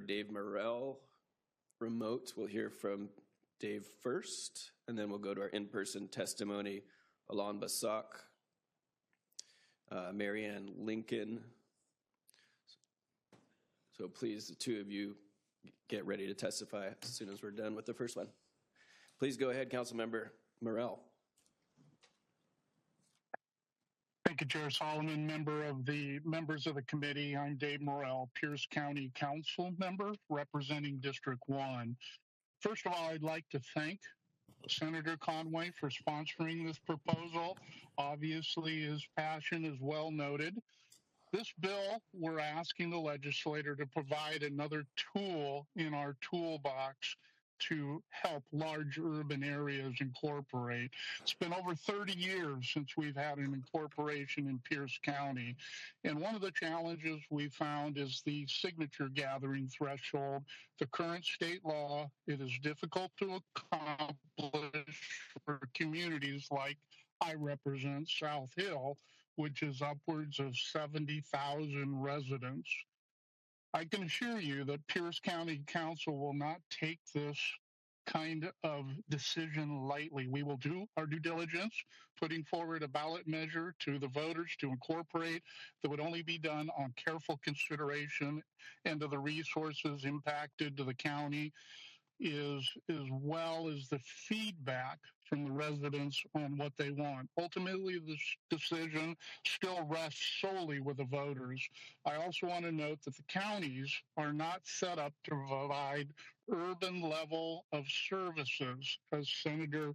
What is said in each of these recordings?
Dave Morell remote. We'll hear from Dave first, and then we'll go to our in-person testimony. Alon Basak, Marianne Lincoln. So please, the two of you, get ready to testify as soon as we're done with the first one. Please go ahead, Councilmember Morell. Thank you, Chair Solomon, members of the committee. I'm Dave Morell, Pierce County Council member representing District 1. First of all, I'd like to thank Senator Conway for sponsoring this proposal. Obviously, his passion is well noted. This bill, we're asking the legislator to provide another tool in our toolbox to help large urban areas incorporate. It's been over 30 years since we've had an incorporation in Pierce County. And one of the challenges we found is the signature gathering threshold. The current state law, it is difficult to accomplish for communities like I represent, South Hill, which is upwards of 70,000 residents. I can assure you that Pierce County Council will not take this kind of decision lightly. We will do our due diligence, putting forward a ballot measure to the voters to incorporate that would only be done on careful consideration and of the resources impacted to the county, as well as the feedback from the residents on what they want. Ultimately, this decision still rests solely with the voters. I also want to note that the counties are not set up to provide urban level of services, as Senator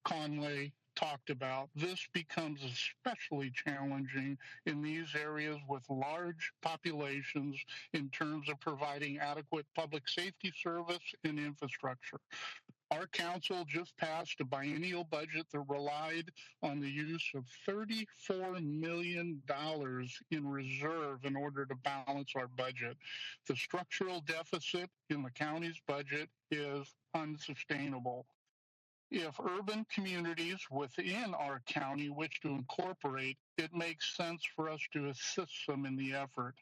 Conway talked about. This becomes especially challenging in these areas with large populations in terms of providing adequate public safety service and infrastructure. Our council just passed a biennial budget that relied on the use of $34 million in reserve in order to balance our budget. The structural deficit in the county's budget is unsustainable. If urban communities within our county wish to incorporate, it makes sense for us to assist them in the effort.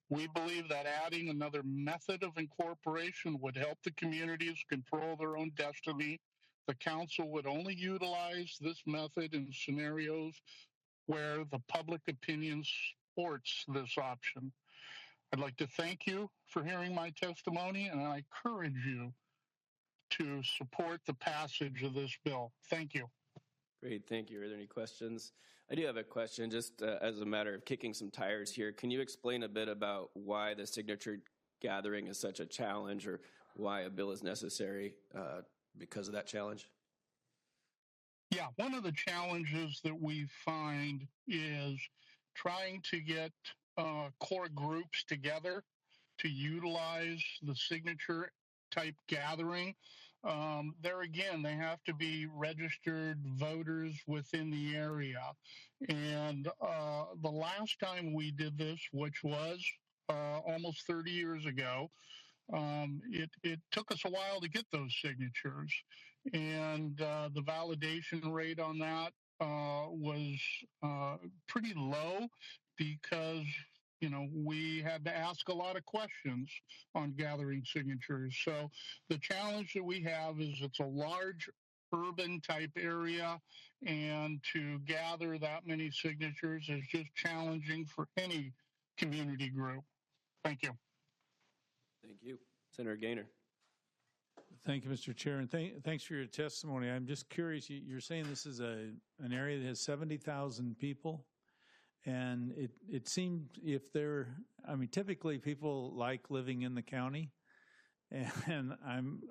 We believe that adding another method of incorporation would help the communities control their own destiny. The council would only utilize this method in scenarios where the public opinion supports this option. I'd like to thank you for hearing my testimony, and I encourage you to support the passage of this bill. Thank you. Great, thank you. Are there any questions? I do have a question, just as a matter of kicking some tires here. Can you explain a bit about why the signature gathering is such a challenge, or why a bill is necessary because of that challenge? Yeah, one of the challenges that we find is trying to get core groups together to utilize the signature type gathering. There again, they have to be registered voters within the area. And the last time we did this, which was almost 30 years ago, it took us a while to get those signatures. And the validation rate on that was pretty low because we had to ask a lot of questions on gathering signatures. So the challenge that we have is it's a large urban type area, and to gather that many signatures is just challenging for any community group. Thank you. Thank you. Senator Gaynor. Thank you, Mr. Chair, and thanks for your testimony. I'm just curious, you're saying this is an area that has 70,000 people? And it seems typically people like living in the county. And I'm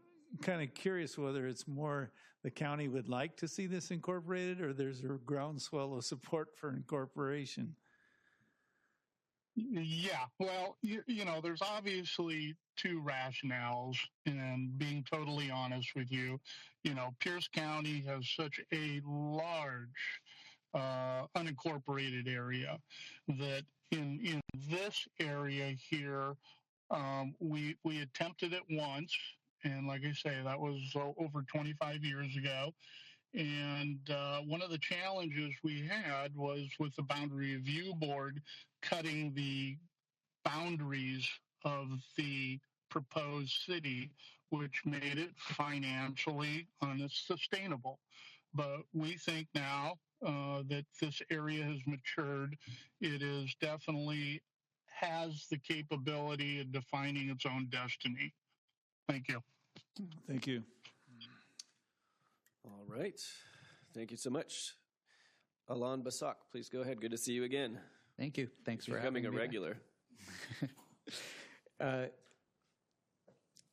kind of curious whether it's more the county would like to see this incorporated, or there's a groundswell of support for incorporation. Yeah, well, there's obviously two rationales, and being totally honest with you, Pierce County has such a large unincorporated area that in this area here, we attempted it once, and like I say, that was over 25 years ago. And one of the challenges we had was with the Boundary Review Board cutting the boundaries of the proposed city, which made it financially unsustainable. But we think now that this area has matured, it is definitely has the capability of defining its own destiny. Thank you. Thank you. All right. Thank you so much. Alan Basak, please go ahead. Good to see you again. Thank you. Thanks for Becoming having a me regular.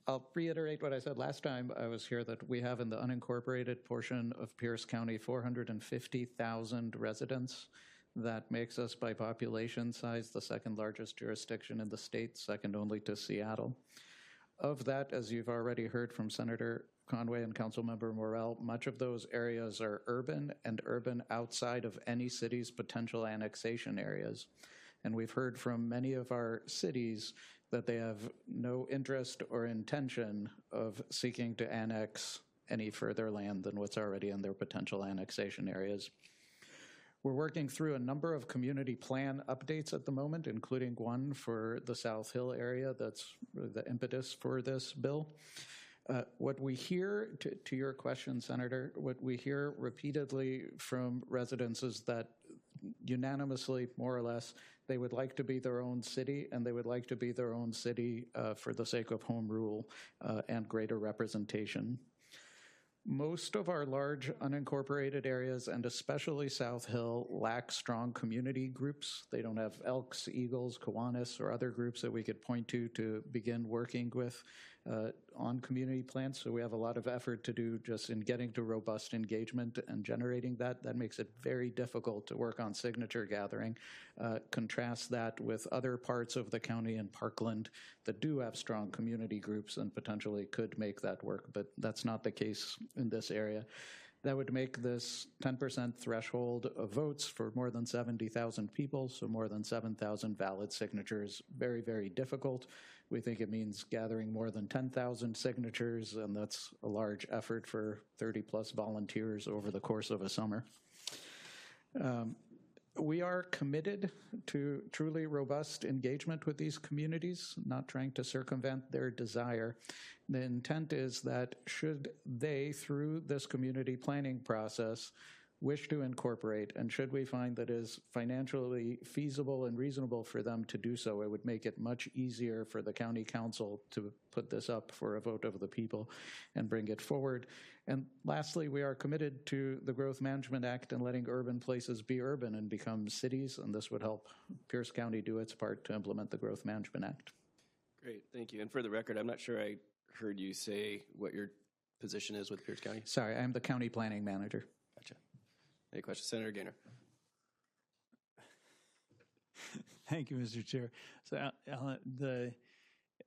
I'll reiterate what I said last time I was here, that we have in the unincorporated portion of Pierce County 450,000 residents. That makes us, by population size, the second largest jurisdiction in the state, second only to Seattle. Of that, as you've already heard from Senator Conway and Councilmember Morell, much of those areas are urban and urban outside of any city's potential annexation areas. And we've heard from many of our cities that they have no interest or intention of seeking to annex any further land than what's already in their potential annexation areas. We're working through a number of community plan updates at the moment, including one for the South Hill area. That's the impetus for this bill. What we hear, to your question, Senator, what we hear repeatedly from residents is that unanimously, more or less, they would like to be their own city, and they would like to be their own city for the sake of home rule and greater representation. Most of our large unincorporated areas, and especially South Hill, lack strong community groups. They don't have Elks, Eagles, Kiwanis, or other groups that we could point to begin working with on community plans. So we have a lot of effort to do just in getting to robust engagement and generating that. That makes it very difficult to work on signature gathering. Contrast that with other parts of the county and Parkland that do have strong community groups and potentially could make that work, but that's not the case in this area. That would make this 10% threshold of votes for more than 70,000 people, so more than 7,000 valid signatures, very, very difficult. We think it means gathering more than 10,000 signatures, and that's a large effort for 30-plus volunteers over the course of a summer. We are committed to truly robust engagement with these communities, not trying to circumvent their desire. The intent is that should they, through this community planning process, wish to incorporate, and should we find that it is financially feasible and reasonable for them to do so, it would make it much easier for the county council to put this up for a vote of the people and bring it forward. And lastly, we are committed to the Growth Management Act and letting urban places be urban and become cities, and this would help Pierce County do its part to implement the Growth Management Act. Great, thank you. And for the record, I'm not sure I heard you say what your position is with Pierce County. Sorry, I'm the county planning manager. Gotcha. Any questions? Senator Gaynor. Thank you, Mr. Chair. So Alan,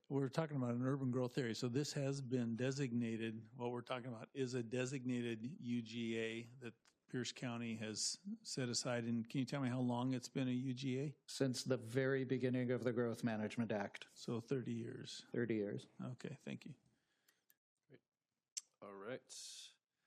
we're talking about an urban growth area. So this has been designated, what we're talking about is a designated UGA that Pierce County has set aside. And can you tell me how long it's been a UGA? Since the very beginning of the Growth Management Act. So 30 years. 30 years. Okay, thank you. Great. All right.